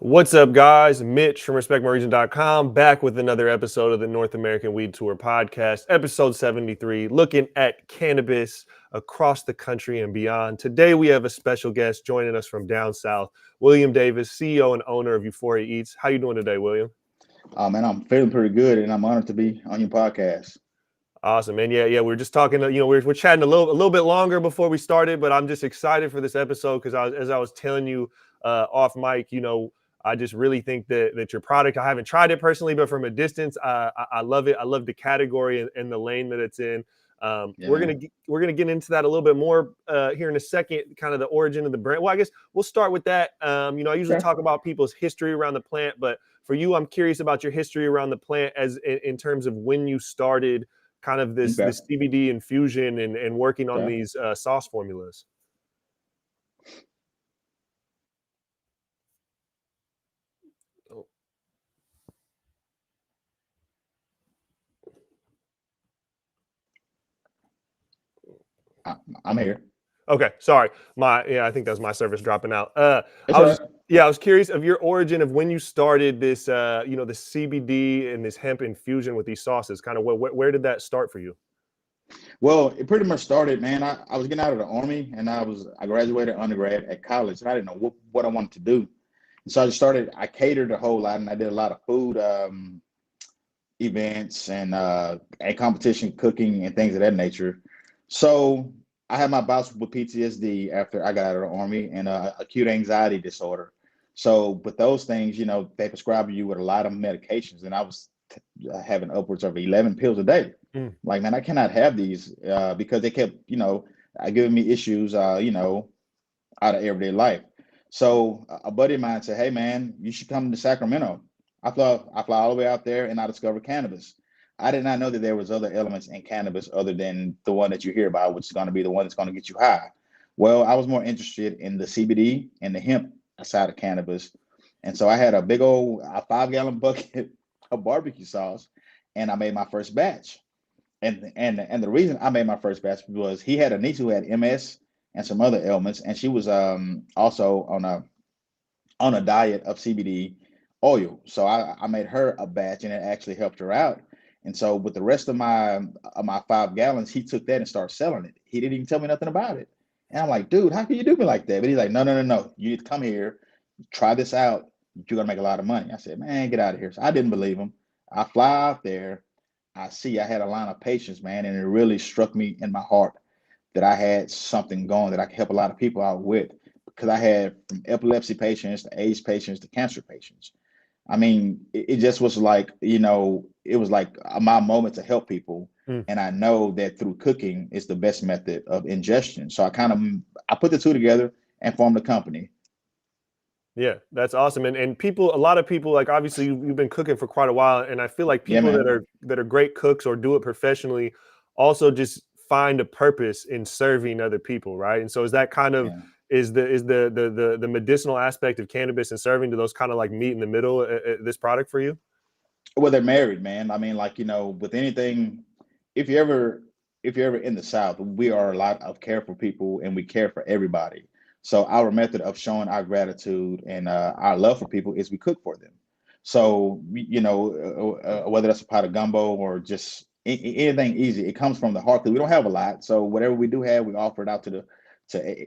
What's up, guys? Mitch from RespectMyRegion.com back with another episode of the North American Weed Tour podcast, episode 73, looking at cannabis across the country and beyond. Today, we have a special guest joining us from down south, William Davis, CEO and owner of Euphoria Eats. How you doing today, William? Man, I'm feeling pretty good, and I'm honored to be on your podcast. Awesome, man. Yeah. We're just talking. We're chatting a little bit longer before we started, but I'm just excited for this episode because as I was telling you off mic, I just really think that your product. I haven't tried it personally, but from a distance, I love it. I love the category and the lane that it's in. Yeah, We're man. gonna get into that a little bit more here in a second. Kind of the origin of the brand. Well, I guess we'll start with that. I usually Sure. talk about people's history around the plant, but for you, I'm curious about your history around the plant as in terms of when you started kind of Okay. this CBD infusion and working on Okay. these sauce formulas. Oh, I, I'm here. okay, sorry, I think that's my service dropping out. It's I all right. was I was curious of your origin of when you started this, the CBD and this hemp infusion with these sauces. Kind of where did that start for you? Well, it pretty much started, man. I was getting out of the army, and I graduated undergrad at college, and I didn't know what I wanted to do. And so I just started. I catered a whole lot, and I did a lot of food events and competition cooking and things of that nature. So I had my bouts with PTSD after I got out of the army and acute anxiety disorder. So with those things, they prescribe you with a lot of medications, and I was having upwards of 11 pills a day. Mm, Like, man, I cannot have these because they kept, giving me issues, out of everyday life. So a buddy of mine said, "Hey, man, you should come to Sacramento." I fly all the way out there, and I discovered cannabis. I did not know that there was other elements in cannabis other than the one that you hear about, which is going to be the one that's going to get you high. Well, I was more interested in the CBD and the hemp side of cannabis, and so I had a big old 5 gallon bucket of barbecue sauce, and I made my first batch. And the reason I made my first batch was he had a niece who had MS and some other ailments, and she was also on a diet of CBD oil. So I made her a batch, and it actually helped her out. And so with the rest of my 5 gallons, he took that and started selling it. He didn't even tell me nothing about it. And I'm like, dude, how can you do me like that? But he's like, no, no, no, no. You need to come here, try this out. You're gonna make a lot of money. I said, man, get out of here. So I didn't believe him. I fly out there. I had a line of patience, man, and it really struck me in my heart that I had something going that I could help a lot of people out with because I had from epilepsy patients to AIDS patients to cancer patients. I mean, it just was like, it was like my moment to help people. mm. And I know that through cooking is the best method of ingestion. So I put the two together and formed a company. Yeah, that's awesome. And a lot of people, like obviously you've been cooking for quite a while, and I feel like Yeah, people man. that are great cooks or do it professionally also just find a purpose in serving other people, right? And so is that kind of Yeah. is the medicinal aspect of cannabis and serving, do those kind of like meet in the middle this product for you? Well, they're married, man. I mean, like, with anything, if you ever if you're ever in the South, we are a lot of careful people and we care for everybody. So our method of showing our gratitude and our love for people is we cook for them. So whether that's a pot of gumbo or just anything easy, it comes from the heart because we don't have a lot. So whatever we do have, we offer it out to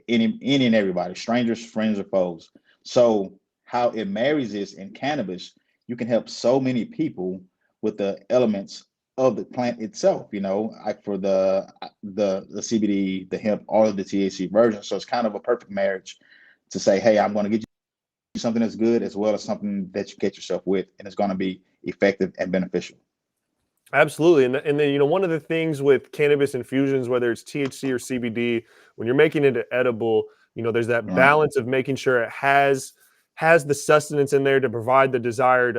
any and everybody, strangers, friends, or foes. So how it marries is in cannabis, you can help so many people with the elements of the plant itself, like for the CBD, the hemp, all of the THC version. So it's kind of a perfect marriage to say, hey, I'm going to get you something that's good as well as something that you get yourself with, and it's going to be effective and beneficial. Absolutely. And then, one of the things with cannabis infusions, whether it's THC or CBD, when you're making it edible, there's that Right. balance of making sure it has the sustenance in there to provide the desired,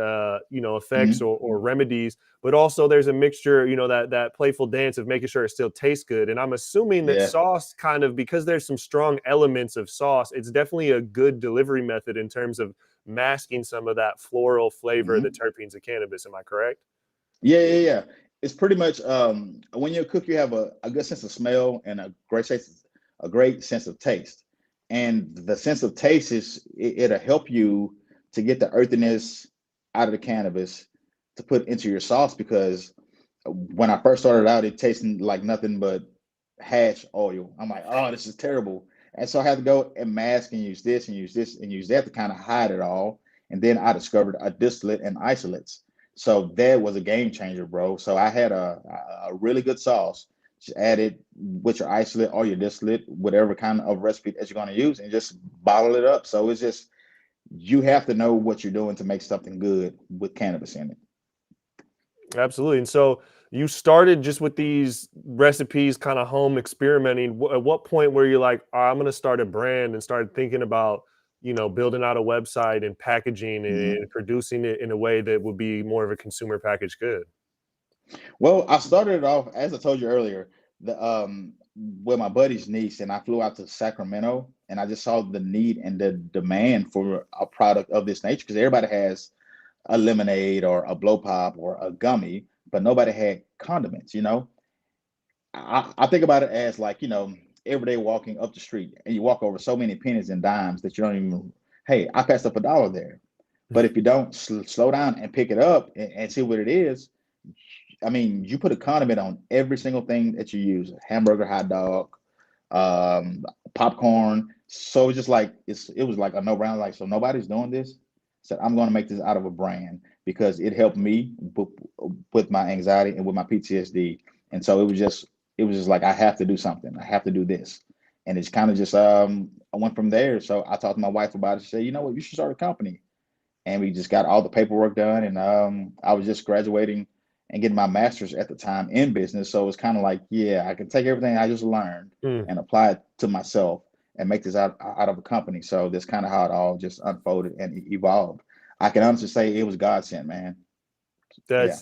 effects Hmm. or remedies, but also there's a mixture, that playful dance of making sure it still tastes good. And I'm assuming that Yeah. sauce kind of, because there's some strong elements of sauce, it's definitely a good delivery method in terms of masking some of that floral flavor, the Hmm. terpenes of cannabis. Am I correct? Yeah, yeah, yeah. It's pretty much when you cook, you have a good sense of smell and a great sense of taste. And the sense of taste it'll help you to get the earthiness out of the cannabis to put into your sauce, because when I first started out, it tasted like nothing but hash oil. I'm like, oh, this is terrible. And so I had to go and mask and use this and use this and use that to kind of hide it all. And then I discovered a distillate and isolates. So that was a game changer, bro. So I had a really good sauce. Just add it with your isolate or your distillate, whatever kind of recipe that you're going to use, and just bottle it up. So it's just, you have to know what you're doing to make something good with cannabis in it. Absolutely. And so you started just with these recipes, kind of home experimenting. At what point were you like, "Oh, I'm going to start a brand," and started thinking about, building out a website and packaging Mhm. and producing it in a way that would be more of a consumer packaged good? Well, I started it off, as I told you earlier, the with my buddy's niece, and I flew out to Sacramento, and I just saw the need and the demand for a product of this nature, because everybody has a lemonade or a blow pop or a gummy, but nobody had condiments. I think about it as like, every day walking up the street, and you walk over so many pennies and dimes that you don't even, hey, I passed up a dollar there. But if you don't slow down and pick it up and see what it is, I mean, you put a condiment on every single thing that you use: hamburger, hot dog, um, popcorn. So it's just like, it was like a no-brainer. Like, so nobody's doing this. So I'm going to make this out of a brand, because it helped me with my anxiety and with my PTSD. And so it was just like, I have to do something. I have to do this. And it's kind of just I went from there. So I talked to my wife about it. She said, you know what, you should start a company. And we just got all the paperwork done. And I was just graduating and getting my master's at the time in business. So it was kind of like, yeah, I can take everything I just learned Mm. and apply it to myself and make this out of a company. So that's kind of how it all just unfolded and evolved. I can honestly say it was God sent, man. Yeah.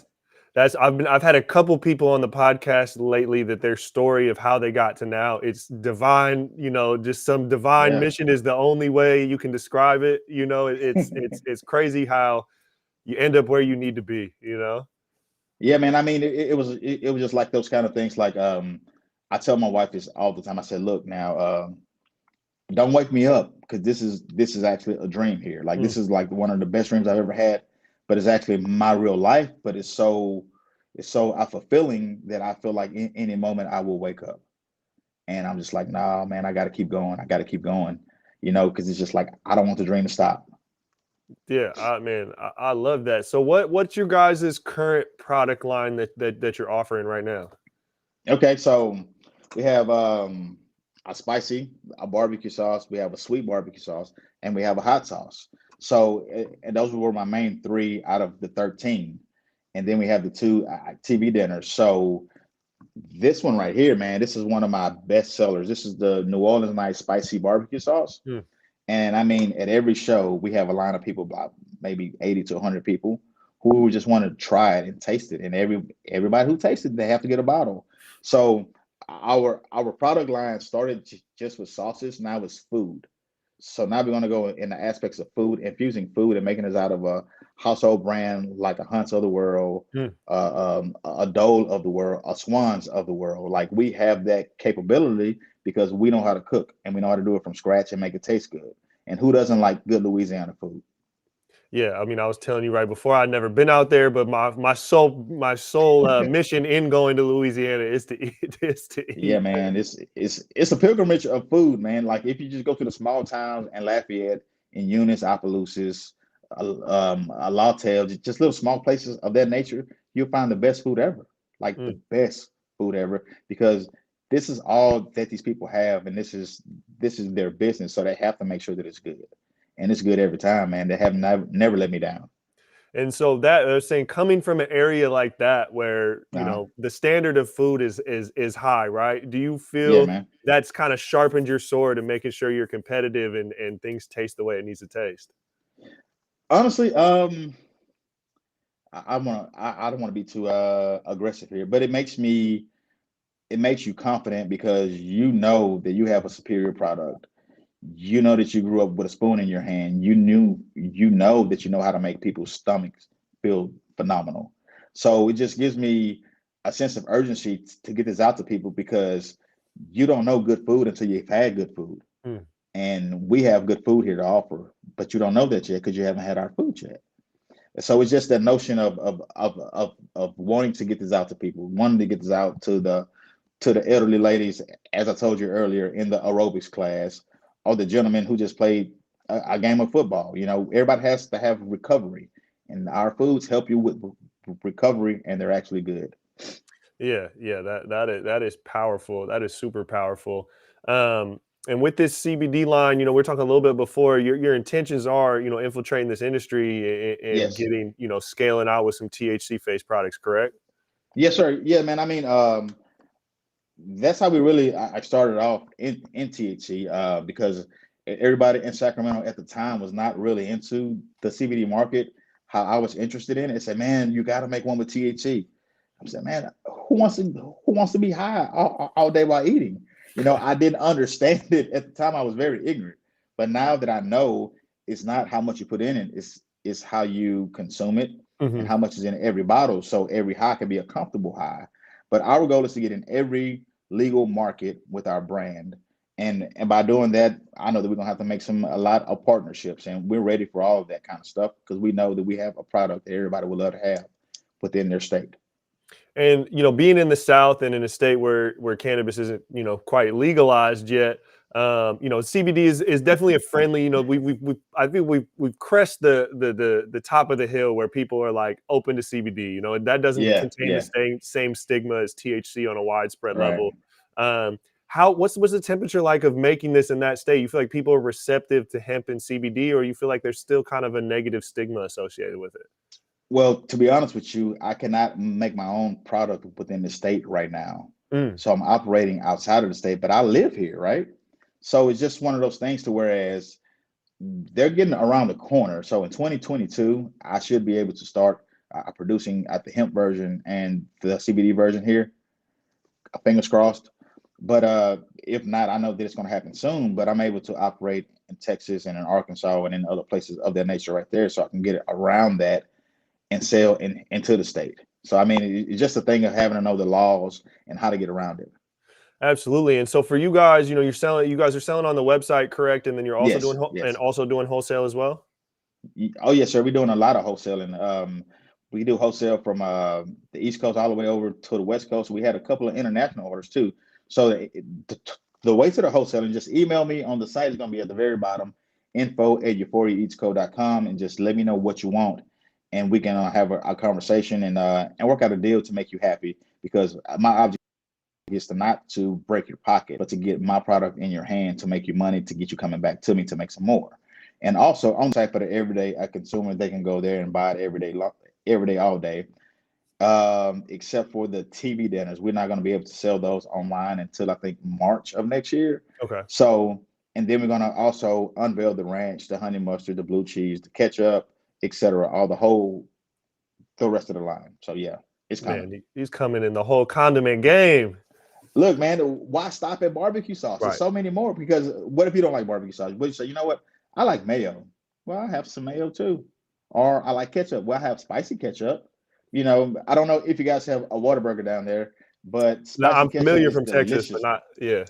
That's I've had a couple people on the podcast lately that their story of how they got to now, it's divine, just some divine Yeah. mission is the only way you can describe it. It's crazy how you end up where you need to be. Yeah, man. I mean, it was just like those kind of things. Like, I tell my wife this all the time. I said, look, now, don't wake me up, because this is actually a dream here. Like, Mm. this is like one of the best dreams I've ever had, but it's actually my real life. But it's so fulfilling that I feel like in any moment I will wake up, and I'm just like, nah, man, I got to keep going. I got to keep going, because it's just like, I don't want the dream to stop. Yeah, man, I love that. So what's your guys' current product line that you're offering right now? Okay, so we have a barbecue sauce, we have a sweet barbecue sauce, and we have a hot sauce. So, and those were my main three out of the 13. And then we have the two TV dinners. So this one right here, man, this is one of my best sellers. This is the New Orleans Nice Spicy Barbecue Sauce. Mm. And I mean, at every show, we have a line of people, about maybe 80 to 100 people, who just want to try it and taste it. And everybody who tastes it, they have to get a bottle. So our product line started just with sauces. Now it's food. So now we're going to go in the aspects of food, infusing food and making this out of a household brand like a Hunt's of the world, Mm. a Dole of the world, a Swans of the world. Like, we have that capability because we know how to cook and we know how to do it from scratch and make it taste good. And who doesn't like good Louisiana food? Yeah, I mean, I was telling you right before, I'd never been out there, but my sole mission in going to Louisiana is to eat, is to Yeah, eat. man, it's a pilgrimage of food, man. Like, if you just go to the small towns in Lafayette, in Eunice, Opelousas, Lawtell, just little small places of that nature, you'll find the best food ever, like the Mm. best food ever, because this is all that these people have, and this is their business, so they have to make sure that it's good, and it's good every time, man. They have never let me down. And so that they're saying, coming from an area like that where Uh-huh. the standard of food is high, right? Do you Yeah, feel man. that's kind of sharpened your sword and making sure you're competitive and things taste the way it needs to taste? Honestly, I don't want to be too aggressive here, but it makes you confident, because you know that you have a superior product. You know that you grew up with a spoon in your hand. You know that you know how to make people's stomachs feel phenomenal. So it just gives me a sense of urgency to get this out to people, because you don't know good food until you've had good food. Mm. And we have good food here to offer. but you don't know that yet because you haven't had our food yet. So it's just that notion of wanting to get this out to people, wanting to get this out to the elderly ladies, as I told you earlier, in the aerobics class, or the gentleman who just played a game of football. You know, everybody has to have recovery, and our foods help you with recovery, and they're actually good. Yeah, yeah, that is powerful. That is super powerful. And with this CBD line, we're talking a little bit before. Your intentions are, infiltrating this industry and Yes, getting, scaling out with some THC-based products, correct? yes, sir. Yeah, man. I mean, that's how we really I started off in THC because everybody in Sacramento at the time was not really into the CBD market. How I was interested in it, said, man, you got to make one with THC. I said, man, who wants to be high all day while eating? You know, I didn't understand it at the time. I was very ignorant, but now that I know, it's not how much you put in it; it's how you consume it and Hmm. how much is in every bottle. So every high can be a comfortable high. But our goal is to get in every legal market with our brand. And by doing that, I know that we're gonna have to make a lot of partnerships, and we're ready for all of that kind of stuff because we know that we have a product that everybody would love to have within their state. And being in the South and in a state where cannabis isn't quite legalized yet, CBD is definitely a friendly. We I think we've crest the top of the hill where people are like open to CBD. That doesn't Yeah, contain the yeah, same stigma as THC on a widespread right. level. What's the temperature like of making this in that state? You feel like people are receptive to hemp and CBD, or you feel like there's still kind of a negative stigma associated with it? Well, to be honest with you, I cannot make my own product within the state right now. Mm, So I'm operating outside of the state, but I live here, right? So it's just one of those things to whereas they're getting around the corner. So in 2022, I should be able to start producing at the hemp version and the CBD version here. Fingers crossed. But if not, I know that it's going to happen soon. But I'm able to operate in Texas and in Arkansas and in other places of that nature right there, so I can get it around that and sell into the state. So I mean, it's just a thing of having to know the laws and how to get around it. absolutely. And so for you guys, you guys are selling on the website, correct? And then you're also Yes, yes. doing wholesale as well. Oh yes, sir. We're doing a lot of wholesaling. We do wholesale from the East Coast all the way over to the West Coast. We had a couple of international orders too. So the way to the wholesaling, just email me on the site. Is going to be at the very bottom, info@euphoriaeatsco.com, and just let me know what you want, and we can have a conversation and work out a deal to make you happy. Because my object is to not to break your pocket, but to get my product in your hand to make you money, to get you coming back to me to make some more. And also on the site for the everyday consumer, they can go there and buy it every day, all day. Except for the TV dinners, we're not going to be able to sell those online until I think March of next year. Okay. So, and then we're going to also unveil the ranch, the honey mustard, the blue cheese, the ketchup, etc., all the rest of the line. So yeah, it's coming. Man, he's coming in the whole condiment game. Look, man, why stop at barbecue sauce? There's Right. so many more. Because what if you don't like barbecue sauce? But you say, you know what? I like mayo. Well, I have some mayo too. Or I like ketchup. Well, I have spicy ketchup. You know, I don't know if you guys have a Whataburger down there, but Now, spicy I'm ketchup familiar is from Texas, but delicious. not, yeah.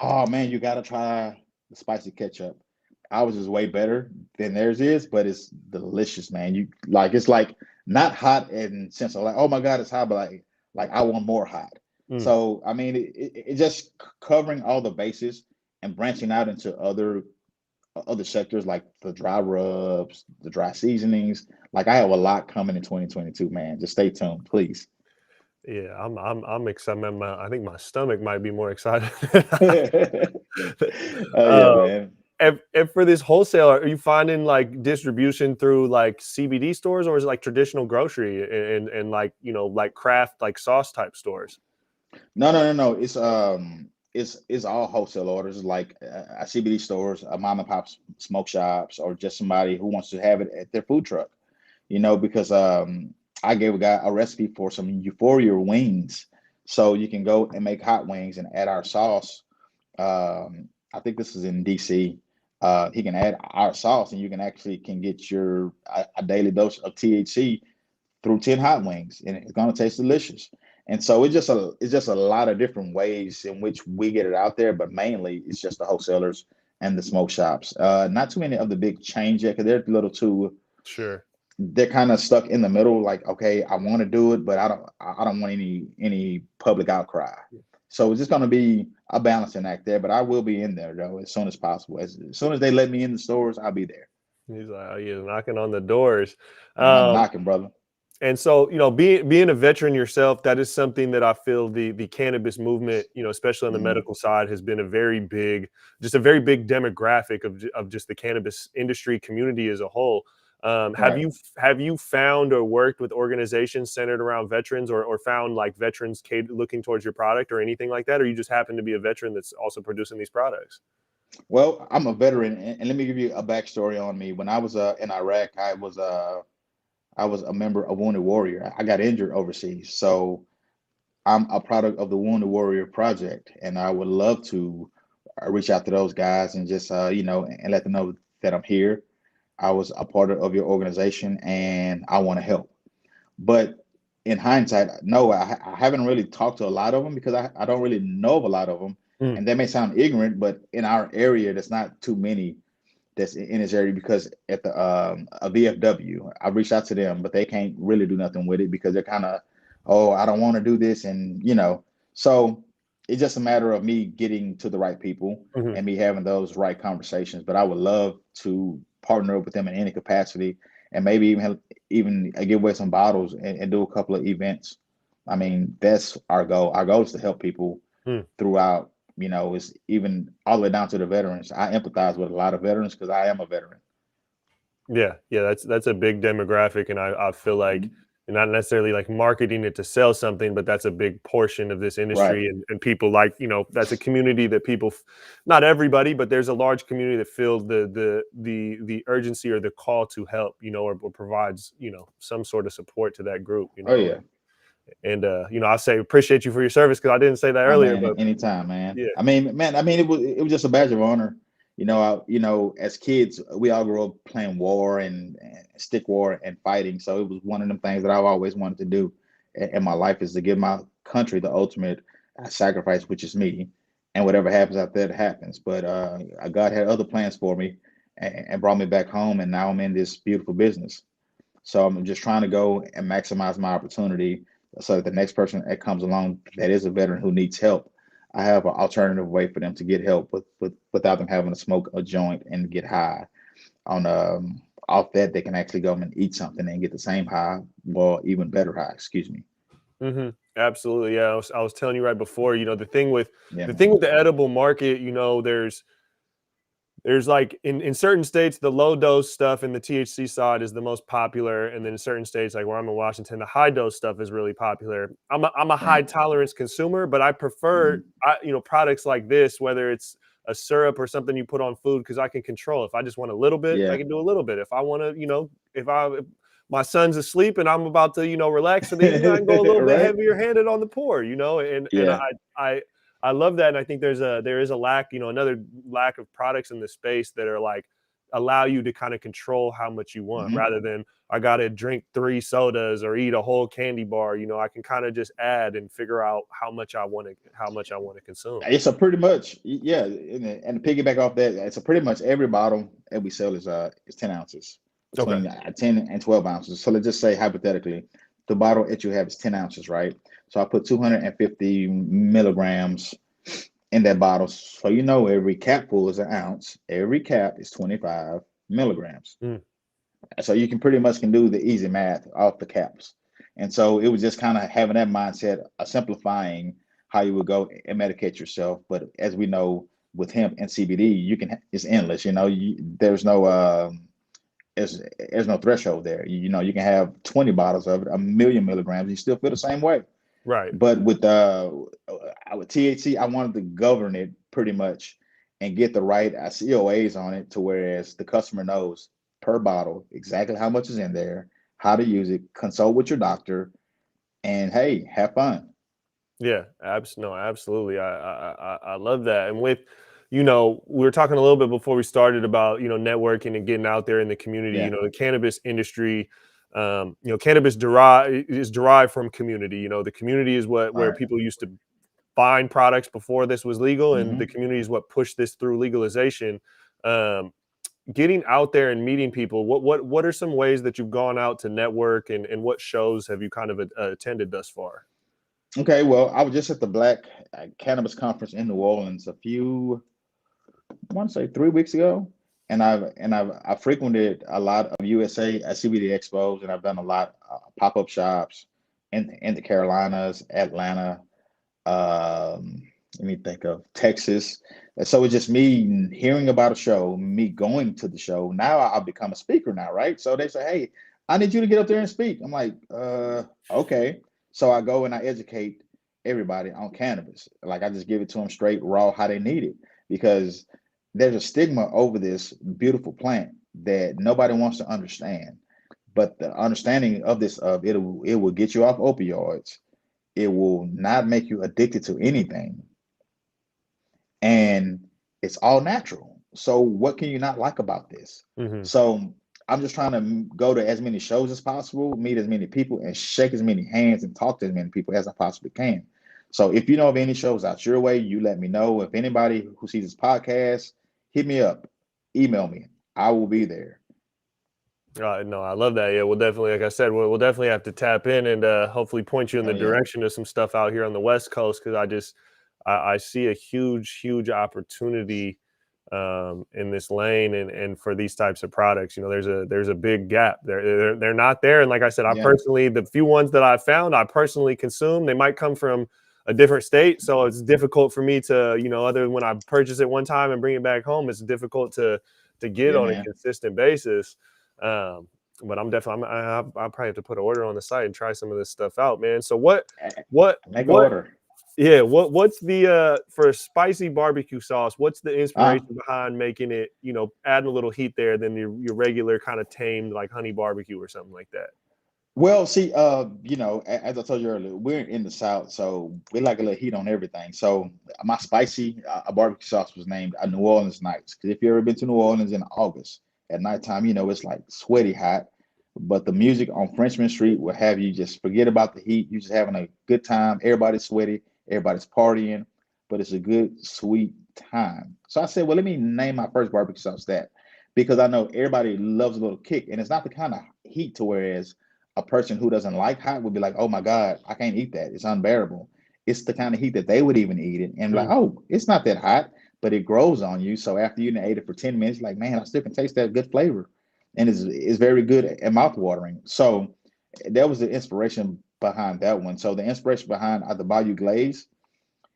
Oh man, you gotta try the spicy ketchup. Ours is way better than theirs is, but it's delicious, man. You like it's like not hot in sense of like, oh my God, it's hot, but like I want more hot. Mm. So I mean, it just covering all the bases and branching out into other sectors like the dry rubs, the dry seasonings. Like I have a lot coming in 2022, man. Just stay tuned, please. Yeah, I'm excited. I think my stomach might be more excited. Yeah, um, man. and for this wholesaler, are you finding like distribution through like CBD stores, or is it like traditional grocery and like like craft like sauce type stores? No, no, no, no. It's all wholesale orders, like CBD stores, mom and pop smoke shops, or just somebody who wants to have it at their food truck. You know, because I gave a guy a recipe for some Euphoria wings, so you can go and make hot wings and add our sauce. I think this is in DC. He can add our sauce, and you can actually can get your a daily dose of THC through 10 hot wings, and it's gonna taste delicious. And so it's just a lot of different ways in which we get it out there, but mainly it's just the wholesalers and the smoke shops. Not too many of the big chains yet, because they're a little too. Sure. They're kind of stuck in the middle. Like, okay, I want to do it, but I don't want any public outcry. So it's just going to be a balancing act there. But I will be in there though as soon as possible. As soon as they let me in the stores, I'll be there. He's like, oh, yeah, knocking on the doors. Man, I'm knocking, brother. And so, being a veteran yourself, that is something that I feel the cannabis movement, especially on the Mhm. medical side, has been a very big demographic of just the cannabis industry community as a whole. Have Right. you found or worked with organizations centered around veterans, or found like veterans looking towards your product or anything like that, or you just happen to be a veteran that's also producing these products? Well, I'm a veteran, and let me give you a backstory on me. When I was in Iraq, I was a member of Wounded Warrior. I got injured overseas, so I'm a product of the Wounded Warrior Project, and I would love to reach out to those guys and just and let them know that I'm here. I was a part of your organization, and I want to help. But in hindsight, no, I haven't really talked to a lot of them because I don't really know of a lot of them, Mm, and that may sound ignorant, but in our area, there's not too many that's in this area because at the a VFW, I reached out to them, but they can't really do nothing with it because they're kind of, oh, I don't want to do this, and so it's just a matter of me getting to the right people mhm. and me having those right conversations. But I would love to partner up with them in any capacity, and maybe even give away some bottles and do a couple of events. I mean, that's our goal. Our goal is to help people Mm. throughout. It's even all the way down to the veterans. I empathize with a lot of veterans because I am a veteran. Yeah, yeah, that's a big demographic, and I feel like Mhm. you're not necessarily like marketing it to sell something, but that's a big portion of this Right. industry, and people like that's a community that not everybody, but there's a large community that feels the urgency or the call to help, or provides some sort of support to that group, Oh yeah. and I say appreciate you for your service because I didn't say that Oh earlier, man, but anytime, man. yeah, I mean, man, I mean it was just a badge of honor. As kids, we all grew up playing war and stick war and fighting. So it was one of them things that I've always wanted to do in my life is to give my country the ultimate sacrifice, which is me. And whatever happens out there, it happens. But God had other plans for me and brought me back home, and now I'm in this beautiful business. So I'm just trying to go and maximize my opportunity so that the next person that comes along that is a veteran who needs help, I have an alternative way for them to get help without them having to smoke a joint and get high. On off that, they can actually go and eat something and get the same high, well, even better high. Excuse me. absolutely, yeah. I was telling you right before, the thing with Yeah, the thing man. with the edible market, there's like in certain states, the low dose stuff and the THC side is the most popular, and then in certain states, like where I'm in Washington, the high dose stuff is really popular. I'm a high Right. tolerance consumer, but I prefer Mhm. products like this, whether it's a syrup or something you put on food, because I can control. If I just want a little bit, I Yeah. can do a little bit. If I want to, if my son's asleep and I'm about to, relax for the evening, I can go a little bit Right. heavier handed on the pour, and Yeah. I love that, and I think there is a lack, another lack of products in the space that are like allow you to kind of control how much you want, Mhm. rather than I got to drink 3 sodas or eat a whole candy bar. I can kind of just add and figure out how much I want to consume. It's a pretty much, yeah, and to piggyback off that, it's a pretty much every bottle that we sell is 10 ounces, Okay. between 10 and 12 ounces. So let's just say hypothetically, the bottle that you have is 10 ounces, right? So I put 250 milligrams in that bottle. So every capful is an ounce. Every cap is 25 milligrams. Mm, So you pretty much can do the easy math off the caps. And so it was just kind of having that mindset, simplifying how you would go and medicate yourself. But as we know, with hemp and CBD, it's endless. There's no threshold there. You can have 20 bottles of it, a million milligrams, you still feel the same way. right. But with THC, I wanted to govern it pretty much and get the right COAs on it to whereas the customer knows per bottle exactly how much is in there, how to use it, consult with your doctor, and hey, have fun. Yeah, no, absolutely. I love that. And with, we were talking a little bit before we started about, networking and getting out there in the community. Yeah. The cannabis industry, cannabis is derived from community. The community is All where right. people used to find products before this was legal, and the Mhm. community is what pushed this through legalization. Getting out there and meeting people, what are some ways that you've gone out to network, and what shows have you kind of attended thus far? Okay, well, I was just at the Black Cannabis Conference in New Orleans I want to say 3 weeks ago, and I frequented a lot of USA at CBD expos, and I've done a lot pop-up shops in the Carolinas, Atlanta, let me think of Texas. And so it's just me hearing about a show, me going to the show. Now I've become a speaker now, right? So they say, hey, I need you to get up there and speak. I'm like, okay. So I go and I educate everybody on cannabis. Like I just give it to them straight raw how they need it, because there's a stigma over this beautiful plant that nobody wants to understand. But the understanding of this, it will get you off opioids. It will not make you addicted to anything, and it's all natural. So what can you not like about this? Mm-hmm. So I'm just trying to go to as many shows as possible, meet as many people, and shake as many hands and talk to as many people as I possibly can. So if you know of any shows out your way, you let me know. If anybody who sees this podcast, hit me up, email me. I will be there. No, I love that. Yeah, we'll definitely, like I said, we'll definitely have to tap in and hopefully point you in Oh the yeah. direction of some stuff out here on the West Coast, because I see a huge opportunity in this lane, and for these types of products. There's a big gap. They're not there, and like I said, Yeah. the few ones that I found, I personally consume. They might come from a different state, so it's difficult for me to, other than when I purchase it one time and bring it back home, it's difficult to get Yeah, on a man. consistent basis. Um, but I'll probably have to put an order on the site and try some of this stuff out, man. So what, Make an order. yeah, what's the for a spicy barbecue sauce, what's the Uh, inspiration behind making it, adding a little heat there than your regular kind of tamed like honey barbecue or something like that? Well, see, as I told you earlier, we're in the South, so we like a little heat on everything. So my spicy barbecue sauce was named New Orleans Nights. Because if you ever been to New Orleans in August at nighttime, it's like sweaty hot. But the music on Frenchman Street will have you just forget about the heat. You're just having a good time. Everybody's sweaty, everybody's partying, but it's a good, sweet time. So I said, well, let me name my first barbecue sauce that, because I know everybody loves a little kick, and it's not the kind of heat to whereas a person who doesn't like hot would be like, oh my God, I can't eat that. It's unbearable. It's the kind of heat that they would even eat it and be like, Mm, oh, it's not that hot, but it grows on you. So after you ate it for 10 minutes, like, man, I still can taste that good flavor. And it's very good and mouth watering. So that was the inspiration behind that one. So the inspiration behind the Bayou Glaze,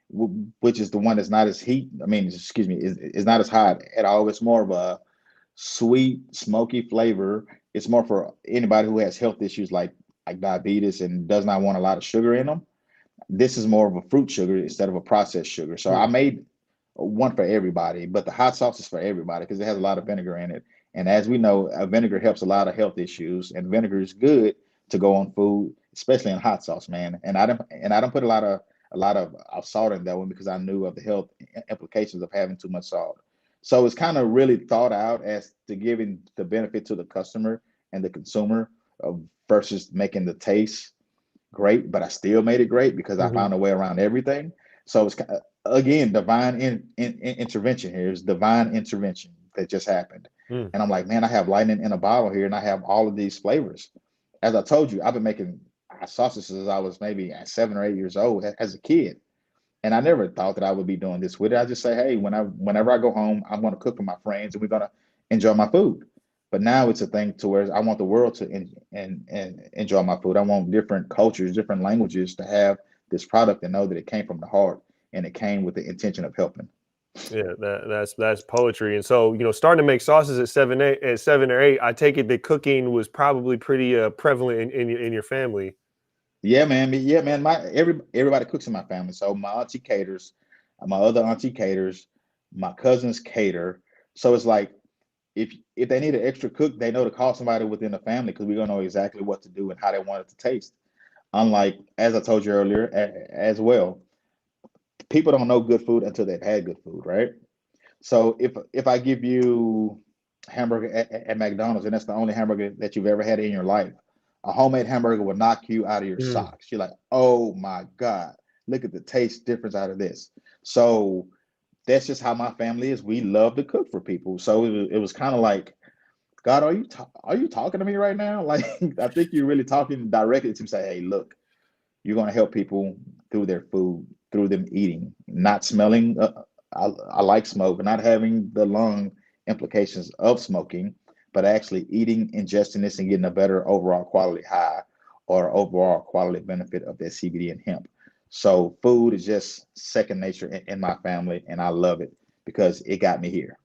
which is the one that's not as heat. I mean, excuse me, is not as hot at all. It's more of a sweet, smoky flavor. It's more for anybody who has health issues like diabetes and does not want a lot of sugar in them. This is more of a fruit sugar instead of a processed sugar. So I mm, made one for everybody, but the hot sauce is for everybody because it has a lot of vinegar in it. And as we know, vinegar helps a lot of health issues, and vinegar is good to go on food, especially in hot sauce, man. And I don't put a lot of salt in that one because I knew of the health implications of having too much salt. So it's kind of really thought out as to giving the benefit to the customer and the consumer uh, versus making the taste great, but I still made it great because I mhm, found a way around everything. So it's again divine intervention here. It's divine intervention that just happened, mm. and I'm like, man, I have lightning in a bottle here, and I have all of these flavors. As I told you, I've been making sausages since I was maybe at 7 or 8 years old as a kid, and I never thought that I would be doing this with it. I just say, hey, whenever I go home, I'm going to cook for my friends, and we're going to enjoy my food. But now it's a thing to where I want the world to and enjoy my food. I want different cultures, different languages to have this product and know that it came from the heart and it came with the intention of helping. Yeah, that's poetry. And so, starting to make sauces at 7 or 8, I take it that cooking was probably pretty prevalent in your family. Yeah, man. Yeah, man. Everybody cooks in my family. So my auntie caters, my other auntie caters, my cousins cater. So it's like if they need an extra cook, they know to call somebody within the family because we're gonna know exactly what to do and how they want it to taste. Unlike, as I told you earlier, as well, people don't know good food until they've had good food, right? So if I give you hamburger at McDonald's and that's the only hamburger that you've ever had in your life, a homemade hamburger will knock you out of your Mm, socks. You're like, oh my God, Look at the taste difference out of this. So that's just how my family is. We love to cook for people. So it was kind of like, God, are you talking to me right now? Like, I think you're really talking directly to me. Say, hey, look, you're going to help people through their food, through them eating, not smelling. I like smoke, not having the lung implications of smoking, but actually eating, ingesting this, and getting a better overall quality high or overall quality benefit of that CBD and hemp. So food is just second nature in my family, and I love it because it got me here.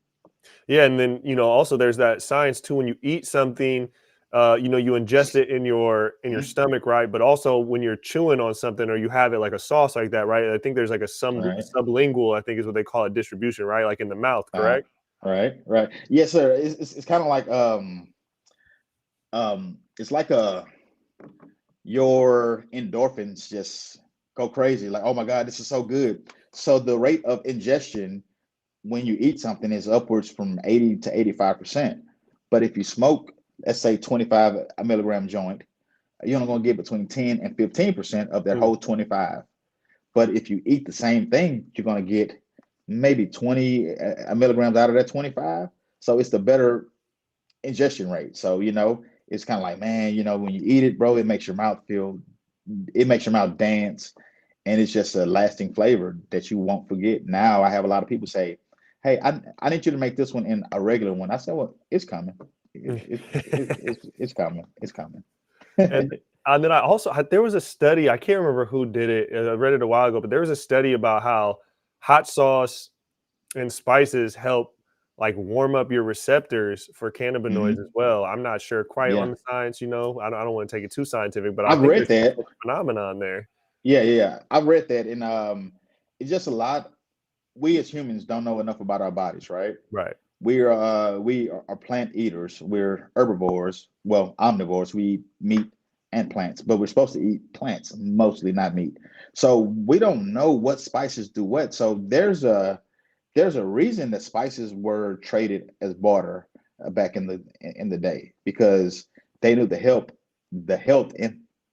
Yeah, and then also there's that science too. When you eat something, you ingest it in your Mhm. stomach, right? But also when you're chewing on something or you have it like a sauce like that, right? I think there's like a All right. sublingual, I think is what they call it, distribution, right? Like in the mouth, Uh, correct? right. Yes, sir. It's kind of like it's like your endorphins just go crazy. Like, oh my God, this is so good. So the rate of ingestion when you eat something is upwards from 80 to 85%. But if you smoke, let's say 25 a milligram joint, you're only going to get between 10 and 15% of that Mm. whole 25. But if you eat the same thing, you're going to get maybe 20 milligrams out of that 25. So it's the better ingestion rate. So, it's kind of like, man, when you eat it, bro, it makes your mouth dance, and it's just a lasting flavor that you won't forget. Now I have a lot of people say, hey, I need you to make this one in a regular one. I said, well, it's coming. It's coming. It's coming. And and then there was a study, I can't remember who did it. I read it a while ago, but there was a study about how hot sauce and spices help like warm up your receptors for cannabinoids as Hmm. well. I'm not sure quite on Yeah. the science, I don't want to take it too scientific, but I I've think read there's some that. sort of phenomenon there. Yeah. I've read that. And it's just a lot. We as humans don't know enough about our bodies, right? Right. We are plant eaters. We're herbivores. Well, omnivores. We eat meat and plants, but we're supposed to eat plants mostly, not meat. So we don't know what spices do what. So there's a reason that spices were traded as barter back in the day, because they knew the health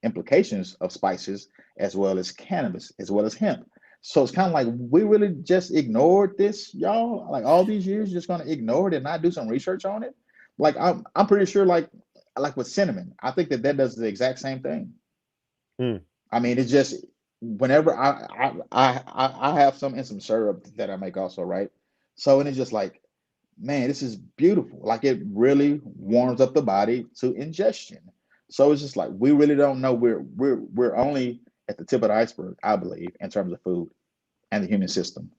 implications of spices, as well as cannabis, as well as hemp. So it's kind of like we really just ignored this, y'all. Like all these years, just gonna ignore it and not do some research on it. Like I'm pretty sure, like with cinnamon, I think that does the exact same thing. Mm. I mean, it's just whenever I have some in some syrup that I make also, right? So and it's just like, man, this is beautiful. Like it really warms up the body to ingestion. So it's just like we really don't know. We're only at the tip of the iceberg, I believe, in terms of food and the human system.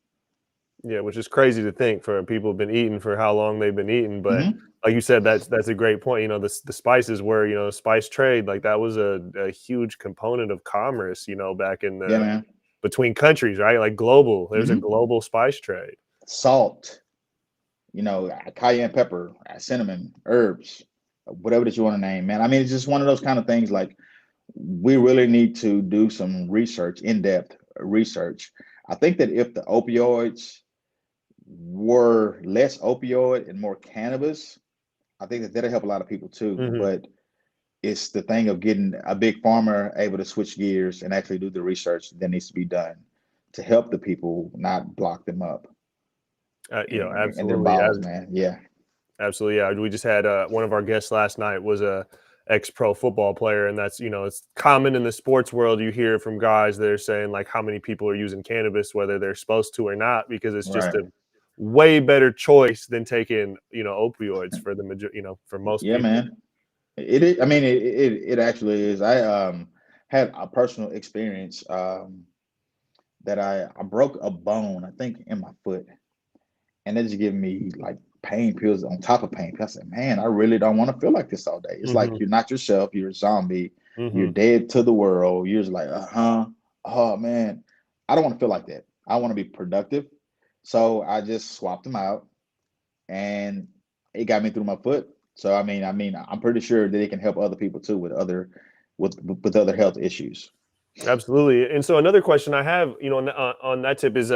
Yeah, which is crazy to think for people who've been eating for how long they've been eating. But Hmm. like you said, that's a great point. The spices were, spice trade, like that was a huge component of commerce, back in Yeah, the man. between countries, right? Like global. There's a Hmm. global spice trade. Salt, cayenne pepper, cinnamon, herbs, whatever that you want to name, man. I mean, it's just one of those kind of things. Like we really need to do some research, in-depth research. I think that if the opioids were less opioid and more cannabis, I think that that'll help a lot of people too. Mhm. But it's the thing of getting a big farmer able to switch gears and actually do the research that needs to be done to help the people, not block them up in their Absolutely, balls, man. Yeah. absolutely. Yeah, we just had one of our guests last night was a ex-pro football player, and that's it's common in the sports world. You hear from guys that are saying like how many people are using cannabis, whether they're supposed to or not, because it's just Right. a way better choice than taking opioids for for most Yeah, people. man. It is. I mean, it actually is. I had a personal experience that I broke a bone, I think, in my foot, and they just giving me like pain pills on top of pain pills. I said, man, I really don't want to feel like this all day. It's like Hmm. you're not yourself. You're a zombie. You're Hmm. dead to the world. You're just like, uh-huh. Oh man, I don't want to feel like that. I want to be productive. So I just swapped them out, and it got me through my foot. So I mean, I'm pretty sure that it can help other people too with other health issues. Absolutely. And so another question I have, on that tip is,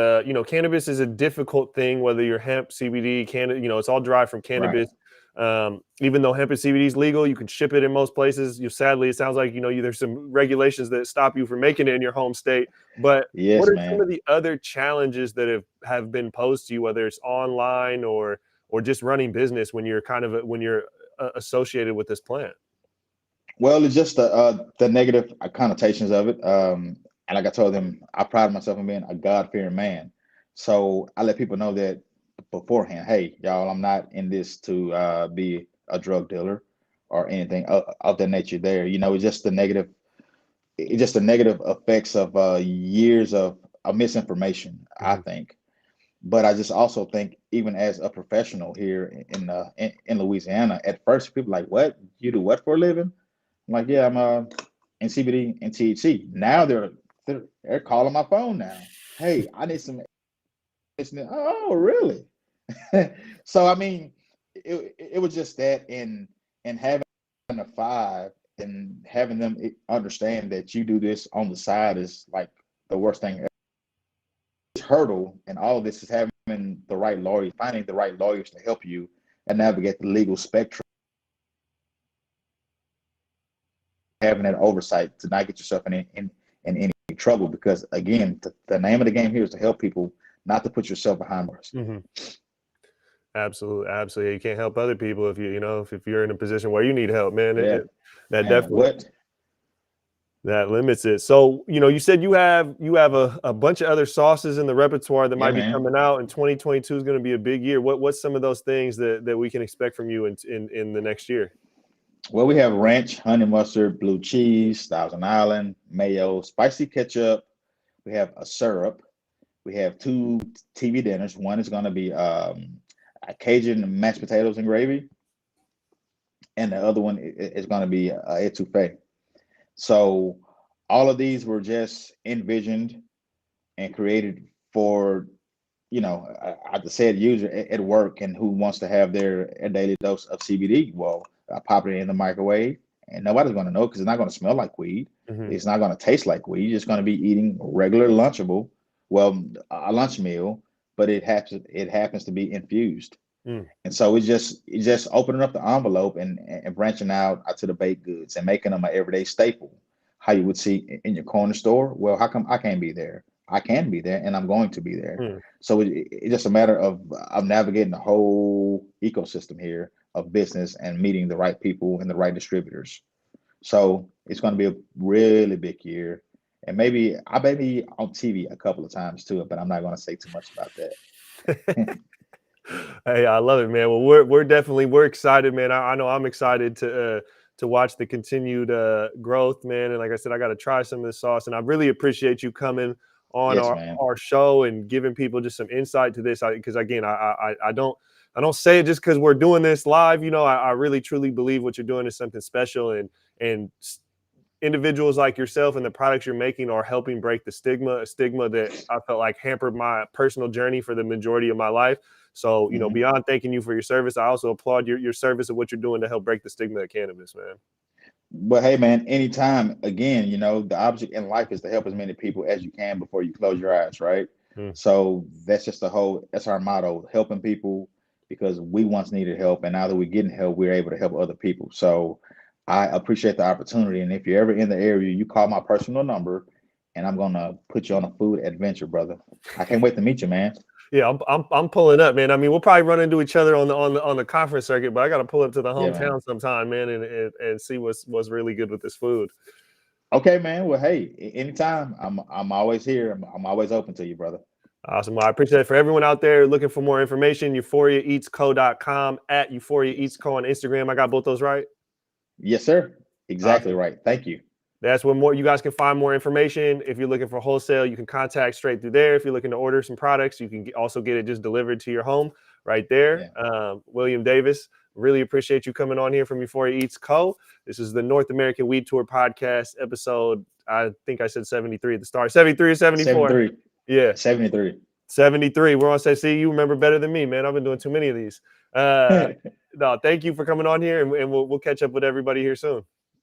cannabis is a difficult thing, whether you're hemp, CBD, it's all derived from Right. cannabis. Even though hemp and CBD is legal, you can ship it in most places. Sadly, it sounds like there's some regulations that stop you from making it in your home state. But what Yes, are some man. of the other challenges that have been posed to you, whether it's online or just running business when you're associated with this plant? Well, it's just the negative connotations of it. And like I told them, I pride myself on being a God-fearing man. So I let people know that beforehand. Hey, y'all, I'm not in this to be a drug dealer or anything of that nature. There, it's just the negative effects of years of misinformation, I Mhm. think. But I just also think, even as a professional here in Louisiana, at first people like, "What, you do what for a living?" I'm like, "Yeah, I'm in CBD and THC." Now they're calling my phone now. Hey, I need some. Oh, really? So I mean, it was just that, and having a five and having them understand that you do this on the side is like the worst thing ever. This hurdle and all of this is having the right lawyers, finding the right lawyers to help you and navigate the legal spectrum, having that oversight to not get yourself in any trouble. Because again, the name of the game here is to help people, not to put yourself behind bars. Mhm. Absolutely, absolutely. You can't help other people if if you're in a position where you need help, man. Yeah, That man. definitely What? that limits it. So, you said you have a bunch of other sauces in the repertoire that Yeah, might be man. coming out, and 2022 is going to be a big year. What's some of those things that we can expect from you in the next year? Well, we have ranch, honey mustard, blue cheese, Thousand Island, mayo, spicy ketchup. We have a syrup. We have two TV dinners. One is going to be a Cajun mashed potatoes and gravy, and the other one is going to be etouffee. So all of these were just envisioned and created for the said user at work and who wants to have their a daily dose of CBD. Well, I pop it in the microwave, and nobody's going to know because it's not going to smell like weed. Mhm. It's not going to taste like weed. You're just going to be eating regular lunchable, well, a lunch meal, but it happens to be infused. Mm. And so it's just opening up the envelope and branching out to the baked goods and making them an everyday staple. How you would see in your corner store. Well, how come I can't be there? I can be there, and I'm going to be there. Mm. So it's just a matter of navigating the whole ecosystem here of business and meeting the right people and the right distributors. So it's going to be a really big year, and maybe I may be on TV a couple of times too, but I'm not going to say too much about that. Hey, I love it, man. Well, we're excited, man. I know I'm excited to watch the continued growth, man. And like I said, I got to try some of this sauce, and I really appreciate you coming on Yes, our man. our show and giving people just some insight to this. Because again, I don't say it just because we're doing this live. I really truly believe what you're doing is something special, and individuals like yourself and the products you're making are helping break a stigma that I felt like hampered my personal journey for the majority of my life. So, Mhm. beyond thanking you for your service, I also applaud your service of what you're doing to help break the stigma of cannabis, man. But hey, man, anytime, again, the object in life is to help as many people as you can before you close your eyes, right? Mm. So that's our motto, helping people because we once needed help. And now that we're getting help, we're able to help other people. So I appreciate the opportunity. And if you're ever in the area, you call my personal number and I'm going to put you on a food adventure, brother. I can't wait to meet you, man. Yeah, I'm pulling up, man. I mean, we'll probably run into each other on the conference circuit, but I got to pull up to the Yeah, man. hometown sometime, man, and see what's really good with this food. Okay, man. Well, hey, anytime. I'm always here. I'm always open to you, brother. Awesome. Well, I appreciate it. For everyone out there looking for more information, euphoriaeatsco.com, at Euphoria Eats Yes. Co on Instagram. I got both those right. Yes, sir. Exactly Awesome. right. Thank you. That's where you guys can find more information. If you're looking for wholesale, you can contact straight through there. If you're looking to order some products, you can also get it just delivered to your home right there. Yeah. William Davis, really appreciate you coming on here from Euphoria Eats Co. This is the North American Weed Tour podcast episode. I think I said 73 at the start. 73 or 74? 73. Yeah, 73. 73. We're on say, see, you remember better than me, man. I've been doing too many of these. No, thank you for coming on here, and we'll catch up with everybody here soon.